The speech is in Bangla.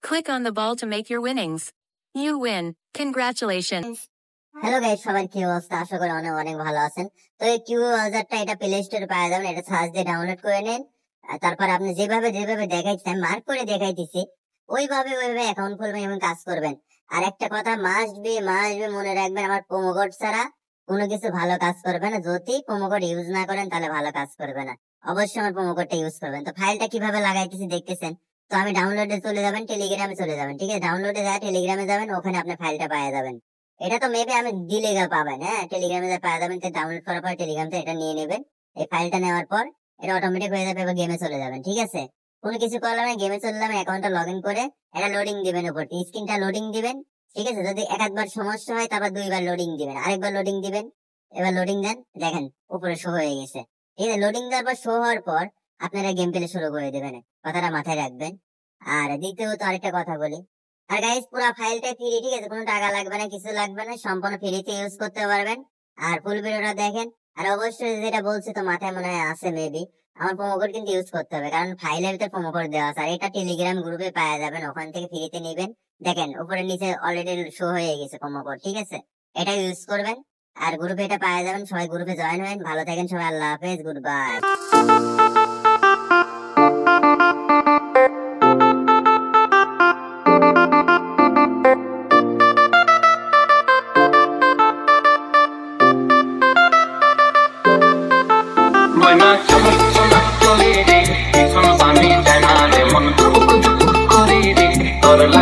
Click on the ball to make your winnings. You win. Congratulations. Hello guys, সবার কি অবস্থা? আশা করি অনেক অনেক ভালো আছেন। তো এই কিউ ওয়াজারটা এটা প্লে স্টোরে পাওয়া যাবেন, এটা সার্চ দিয়ে ডাউনলোড করে নেন। তারপর আপনি যেভাবে দেখাইছি, আমি মার্ক করে দেখাইতেছি, ওইভাবে অ্যাকাউন্ট খুলবেন এবং কাজ করবেন। আর একটা কথা মাস্ট বি মনে রাখবেন, আমার প্রোমো কোড ছাড়া কোনো কিছু ভালো কাজ করবে না। যদি প্রোমো কোড ইউজ না করেন তাহলে ভালো কাজ করবে না। অবশ্যই আমার প্রোমো কোডটা ইউজ করবেন। তো ফাইলটা কিভাবে লাগাইতেছি দেখতেছেন। তো আমি ডাউনলোডে চলে যাবেন, টেলিগ্রামে চলে যাবেন। ঠিক আছে, ডাউনলোডে যায় টেলিগ্রামে যাবেন, ওখানে আপনি ফাইলটা পাওয়া যাবেন। এটা তো মেবি আমি দিলে পাবেন, হ্যাঁ টেলিগ্রামে যা পাওয়া যাবেন। ডাউনলোড করার পর টেলিগ্রামে এটা নিয়ে নেবেন। এই ফাইলটা নেওয়ার পর এটা অটোমেটিক হয়ে যাবে, এবার গেমে চলে যাবেন। ঠিক আছে, কোনো কিছু করলাম না, গেমে চলে যাবেন, অ্যাকাউন্টটা লগ ইন করে এটা লোডিং দিবেন, উপর স্ক্রিনটা লোডিং দিবেন। ঠিক আছে, যদি একবার সমস্যা হয় তারপর দুইবার লোডিং দিবেন, আরেকবার লোডিং দিবেন। এবার লোডিং দেন, দেখেন উপরে শো হয়ে গেছে। ঠিক আছে, লোডিং দেওয়ার পর শো হওয়ার পর আপনারা গেম প্লে শুরু করে দেবেন, কথাটা মাথায় রাখবেন। আর দ্বিতীয়ত আরেকটা কথা বলি, আর গাইস পুরো ফাইলটা ফ্রি। ঠিক আছে, কোনো টাকা লাগবে না, কিছু লাগবে না, সম্পূর্ণ ফ্রিতে ইউজ করতে পারবেন। আর ফুল ভিডিওটা দেখেন। আর অবশ্যই যেটা বলছি তো মাথায় মনে হয় আছে মেবি, আমার প্রোমো কোড কিন্তু ইউজ করতে হবে, কারণ ফাইলের ভিতরে প্রোমো কোড দেওয়া আছে। আর এটা টেলিগ্রাম গ্রুপে পাওয়া যাবেন, ওখান থেকে ফ্রিতে নেবেন। দেখেন উপরে নিচে অলরেডি শো হয়ে গেছে প্রোমো কোড। ঠিক আছে, এটা ইউজ করবেন আর গ্রুপে এটা পাওয়া যাবেন। সবাই গ্রুপে জয়েন হবেন। ভালো থাকেন সবাই, আল্লাহ হাফেজ, good bye. Sono sami, dai male, ma non trovo più correre, ora la